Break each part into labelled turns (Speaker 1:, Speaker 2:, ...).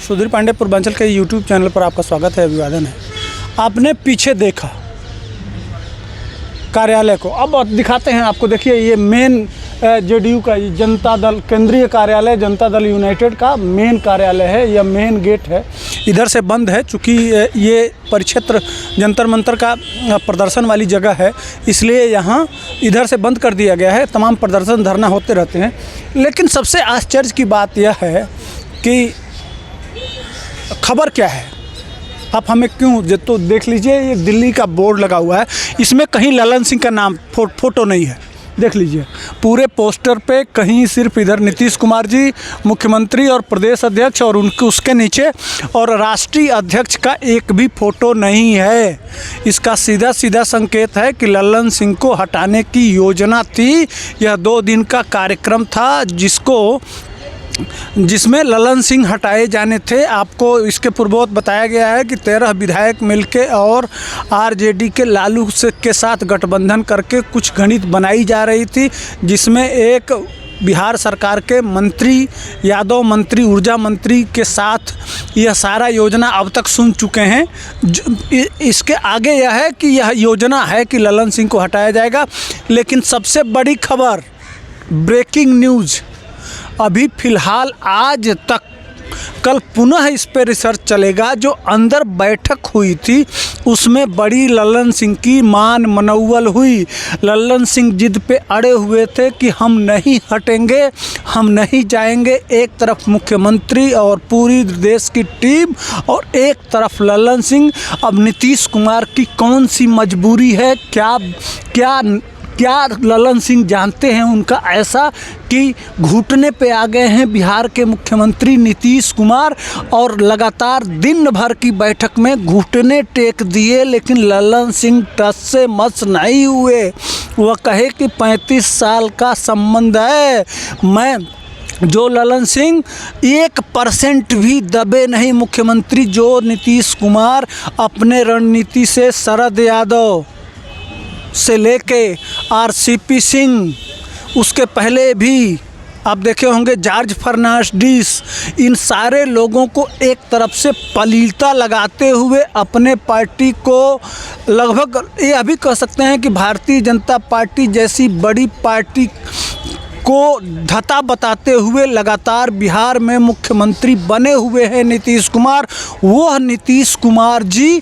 Speaker 1: सुधीर पांडे पूर्वांचल के YouTube channel पर आपका स्वागत है, अभिवादन है। आपने पीछे देखा कार्यालय को, अब दिखाते हैं आपको। देखिए ये मेन जेडीयू का जनता दल केंद्रीय कार्यालय, जनता दल यूनाइटेड का मेन कार्यालय है। यह मेन गेट है, इधर से बंद है चूँकि ये परिक्षेत्र जंतर मंतर का प्रदर्शन वाली जगह है, इसलिए यहाँ इधर से बंद कर दिया गया है। तमाम प्रदर्शन धरना होते रहते हैं, लेकिन सबसे आश्चर्य की बात यह है कि खबर क्या है। आप हमें क्यों तो देख लीजिए, ये दिल्ली का बोर्ड लगा हुआ है, इसमें कहीं ललन सिंह का नाम फोटो नहीं है। देख लीजिए पूरे पोस्टर पे कहीं सिर्फ इधर नीतीश कुमार जी मुख्यमंत्री और प्रदेश अध्यक्ष और उसके नीचे और राष्ट्रीय अध्यक्ष का एक भी फ़ोटो नहीं है। इसका सीधा सीधा संकेत है कि ललन सिंह को हटाने की योजना थी। यह 2 दिन का कार्यक्रम था जिसमें ललन सिंह हटाए जाने थे। आपको इसके पूर्ववत बताया गया है कि 13 विधायक मिलके और आरजेडी के लालू के साथ गठबंधन करके कुछ गणित बनाई जा रही थी, जिसमें एक बिहार सरकार के मंत्री, यादव मंत्री, ऊर्जा मंत्री के साथ यह सारा योजना अब तक सुन चुके हैं। इसके आगे यह है कि यह योजना है कि ललन सिंह को हटाया जाएगा। लेकिन सबसे बड़ी खबर, ब्रेकिंग न्यूज़, अभी फ़िलहाल आज तक, कल पुनः इस पर रिसर्च चलेगा। जो अंदर बैठक हुई थी उसमें बड़ी ललन सिंह की मान मनौवल हुई। ललन सिंह जिद पे अड़े हुए थे कि हम नहीं हटेंगे, हम नहीं जाएंगे। एक तरफ मुख्यमंत्री और पूरी देश की टीम और एक तरफ ललन सिंह। अब नीतीश कुमार की कौन सी मजबूरी है, क्या ललन सिंह जानते हैं उनका ऐसा कि घुटने पे आ गए हैं बिहार के मुख्यमंत्री नीतीश कुमार, और लगातार दिन भर की बैठक में घुटने टेक दिए, लेकिन ललन सिंह टस से मस नहीं हुए। वह कहे कि 35 साल का संबंध है, जो ललन सिंह 1% भी दबे नहीं मुख्यमंत्री। जो नीतीश कुमार अपने रणनीति से शरद यादव से लेके आरसीपी सिंह, उसके पहले भी आप देखे होंगे जॉर्ज फर्नांडिस, इन सारे लोगों को एक तरफ से पलीता लगाते हुए अपने पार्टी को लगभग ये अभी कह सकते हैं कि भारतीय जनता पार्टी जैसी बड़ी पार्टी को धता बताते हुए लगातार बिहार में मुख्यमंत्री बने हुए हैं नीतीश कुमार। वह नीतीश कुमार जी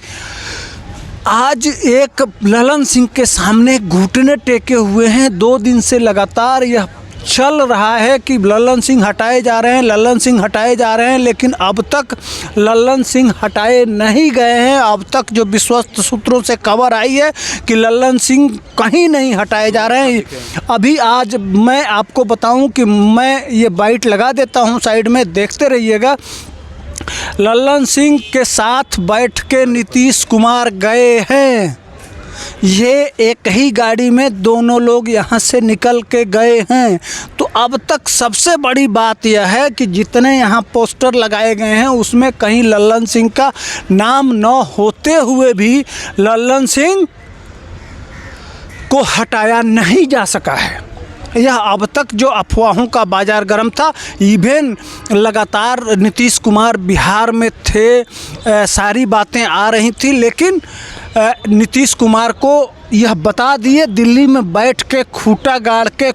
Speaker 1: आज एक ललन सिंह के सामने घुटने टेके हुए हैं। 2 दिन से लगातार यह चल रहा है कि ललन सिंह हटाए जा रहे हैं, ललन सिंह हटाए जा रहे हैं, लेकिन अब तक ललन सिंह हटाए नहीं गए हैं। अब तक जो विश्वस्त सूत्रों से खबर आई है कि ललन सिंह कहीं नहीं हटाए जा रहे हैं। अभी आज मैं आपको बताऊं कि मैं ये बाइट लगा देता हूं साइड में, देखते रहिएगा। ललन सिंह के साथ बैठ के नीतीश कुमार गए हैं। ये एक ही गाड़ी में दोनों लोग यहाँ से निकल के गए हैं। तो अब तक सबसे बड़ी बात यह है कि जितने यहाँ पोस्टर लगाए गए हैं उसमें कहीं ललन सिंह का नाम न होते हुए भी ललन सिंह को हटाया नहीं जा सका है। यह अब तक जो अफवाहों का बाजार गर्म था, इवन लगातार नीतीश कुमार बिहार में थे, सारी बातें आ रही थी, लेकिन नीतीश कुमार को यह बता दिए दिल्ली में बैठ के खूंटा गाड़ के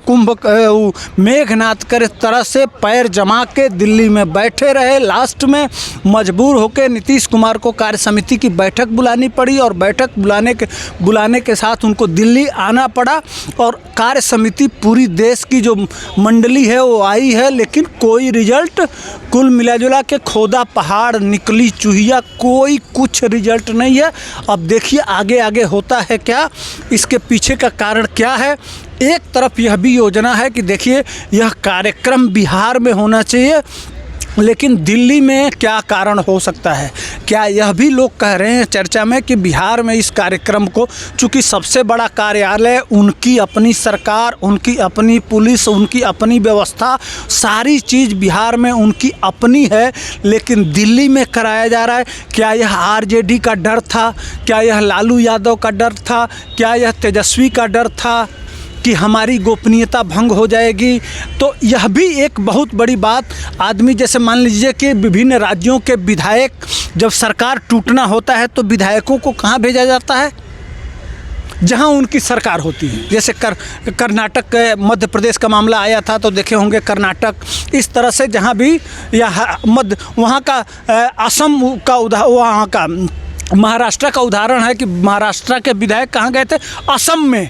Speaker 1: मेघनाथ के तरह से पैर जमा के दिल्ली में बैठे रहे। लास्ट में मजबूर होकर नीतीश कुमार को कार्य समिति की बैठक बुलानी पड़ी और बैठक बुलाने के साथ उनको दिल्ली आना पड़ा। और कार्य समिति पूरी देश की जो मंडली है वो आई है, लेकिन कोई रिजल्ट, कुल मिलाजुला के खोदा पहाड़ निकली चूहिया, कोई कुछ रिजल्ट नहीं है। अब देखिए आगे आगे होता है क्या, इसके पीछे का कारण क्या है। एक तरफ यह भी योजना है कि देखिए यह कार्यक्रम बिहार में होना चाहिए, लेकिन दिल्ली में क्या कारण हो सकता है। क्या यह भी लोग कह रहे हैं चर्चा में कि बिहार में इस कार्यक्रम को, चूँकि सबसे बड़ा कार्यालय, उनकी अपनी सरकार, उनकी अपनी पुलिस, उनकी अपनी व्यवस्था, सारी चीज़ बिहार में उनकी अपनी है, लेकिन दिल्ली में कराया जा रहा है। क्या यह आरजेडी का डर था? क्या यह लालू यादव का डर था? क्या यह तेजस्वी का डर था कि हमारी गोपनीयता भंग हो जाएगी। तो यह भी एक बहुत बड़ी बात आदमी, जैसे मान लीजिए कि विभिन्न राज्यों के विधायक, जब सरकार टूटना होता है तो विधायकों को कहाँ भेजा जाता है? जहां उनकी सरकार होती है। जैसे कर्नाटक, मध्य प्रदेश का मामला आया था तो देखे होंगे, कर्नाटक, इस तरह से जहां भी या मध्य वहाँ का असम का वहाँ का महाराष्ट्र का उदाहरण है कि महाराष्ट्र के विधायक कहाँ गए थे? असम में,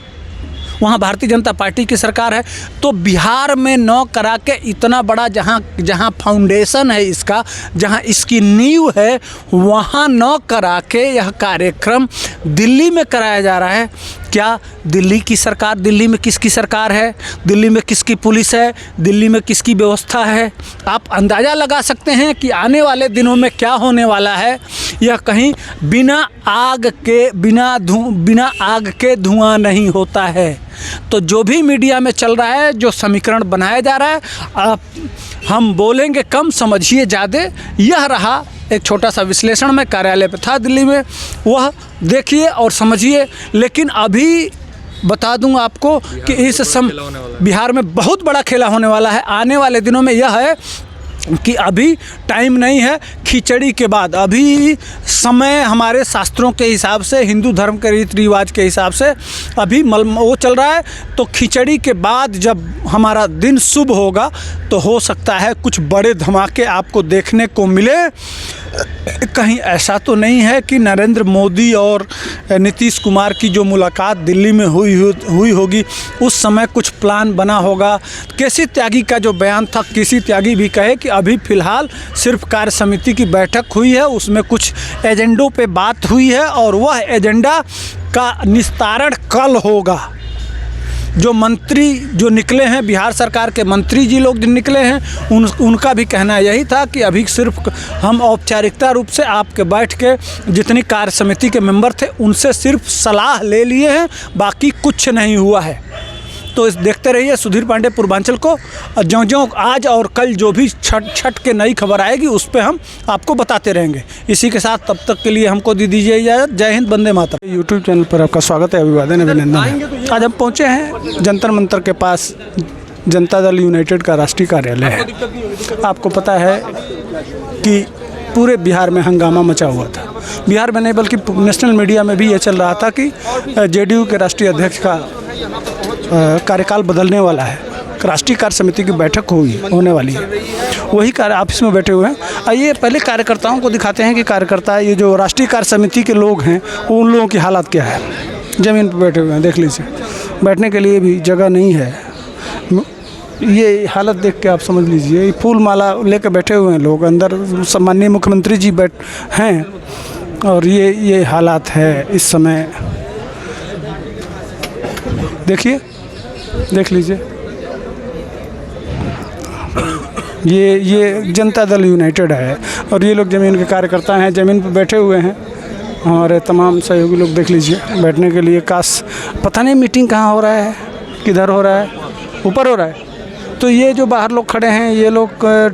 Speaker 1: वहाँ भारतीय जनता पार्टी की सरकार है। तो बिहार में न करा के इतना बड़ा जहाँ फाउंडेशन है इसका, जहाँ इसकी नींव है, वहाँ न करा के यह कार्यक्रम दिल्ली में कराया जा रहा है। क्या दिल्ली की सरकार, दिल्ली में किसकी सरकार है? दिल्ली में किसकी पुलिस है? दिल्ली में किसकी व्यवस्था है? आप अंदाज़ा लगा सकते हैं कि आने वाले दिनों में क्या होने वाला है। यह कहीं बिना आग के धुआं नहीं होता है। तो जो भी मीडिया में चल रहा है, जो समीकरण बनाया जा रहा है, आप हम बोलेंगे कम समझिए ज़्यादा, यह रहा एक छोटा सा विश्लेषण। मैं कार्यालय पे था दिल्ली में, वह देखिए और समझिए। लेकिन अभी बता दूं आपको कि इस बिहार में बहुत बड़ा खेला होने वाला है आने वाले दिनों में। यह है कि अभी टाइम नहीं है खिचड़ी के बाद, अभी समय हमारे शास्त्रों के हिसाब से, हिंदू धर्म के रीति रिवाज के हिसाब से अभी वो चल रहा है। तो खिचड़ी के बाद जब हमारा दिन शुभ होगा तो हो सकता है कुछ बड़े धमाके आपको देखने को मिले। कहीं ऐसा तो नहीं है कि नरेंद्र मोदी और नीतीश कुमार की जो मुलाकात दिल्ली में हुई होगी, उस समय कुछ प्लान बना होगा। केसी त्यागी का जो बयान था, केसी त्यागी भी कहे कि अभी फ़िलहाल सिर्फ कार्य समिति की बैठक हुई है, उसमें कुछ एजेंडों पे बात हुई है और वह एजेंडा का निस्तारण कल होगा। जो मंत्री जो निकले हैं, बिहार सरकार के मंत्री जी लोग जो निकले हैं, उनका भी कहना यही था कि अभी सिर्फ हम औपचारिकता रूप से आपके बैठ के जितनी कार्य समिति के मेंबर थे उनसे सिर्फ सलाह ले लिए हैं, बाकी कुछ नहीं हुआ है। तो इस देखते रहिए सुधीर पांडे पूर्वांचल को। ज्यों-ज्यों आज और कल जो भी छठ के नई खबर आएगी उस पर हम आपको बताते रहेंगे। इसी के साथ तब तक के लिए हमको दे दीजिए इजाज़त। जय हिंद, वंदे मातरम। यूट्यूब चैनल पर आपका स्वागत है, अभिवादन, अभिनंदन। आज हम पहुँचे हैं जंतर मंतर के पास, जनता दल यूनाइटेड का राष्ट्रीय कार्यालय है। आपको पता है कि पूरे बिहार में हंगामा मचा हुआ था। बिहार में नहीं बल्कि नेशनल मीडिया में भी ये चल रहा था कि जेडीयू के राष्ट्रीय अध्यक्ष का कार्यकाल बदलने वाला है। राष्ट्रीय कार्य समिति की बैठक होने वाली है, वही कार्य ऑफिस में बैठे हुए हैं। आइए पहले कार्यकर्ताओं को दिखाते हैं कि कार्यकर्ता, ये जो राष्ट्रीय कार्य समिति के लोग हैं, उन लोगों की हालत क्या है। ज़मीन पर बैठे हुए हैं, देख लीजिए, बैठने के लिए भी जगह नहीं है। ये हालत देख के आप समझ लीजिए, ये फूल माला लेकर बैठे हुए हैं लोग, अंदर सम्माननीय मुख्यमंत्री जी हैं और ये हालात है इस समय। देखिए, देख लीजिए, ये जनता दल यूनाइटेड है और ये लोग ज़मीन के कार्यकर्ता हैं, ज़मीन पर बैठे हुए हैं। हमारे तमाम सहयोगी लोग देख लीजिए बैठने के लिए। काश पता नहीं मीटिंग कहाँ हो रहा है, किधर हो रहा है, ऊपर हो रहा है। तो ये जो बाहर लोग खड़े हैं, ये लोग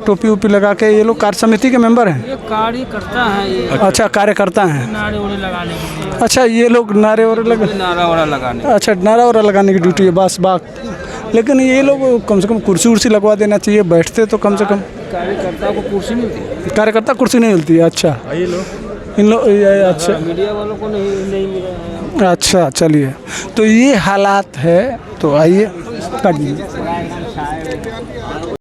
Speaker 1: टोपी वोपी लगा के, ये लोग कार्य समिति के मेंबर हैं।
Speaker 2: ये कार्यकर्ता हैं ये।
Speaker 1: अच्छा, कार्यकर्ता हैं।
Speaker 2: नारे वारे लगाने के लिए।
Speaker 1: अच्छा, ये लोग नारे वारे
Speaker 2: नारा वारा लगाने।
Speaker 1: अच्छा, नारा वारा लगाने की ड्यूटी है, बस बात। लेकिन ये लोग कम से कम कुर्सी उर्सी लगवा देना चाहिए, बैठते तो कम से कम।
Speaker 2: कार्यकर्ता को कुर्सी मिलती है,
Speaker 1: कार्यकर्ता कुर्सी नहीं मिलती है। अच्छा, इन लोग, अच्छा,
Speaker 2: मीडिया वालों को नहीं मिल रहा है।
Speaker 1: अच्छा, चलिए, तो ये हालात है। तो आइए, काट दीजिए।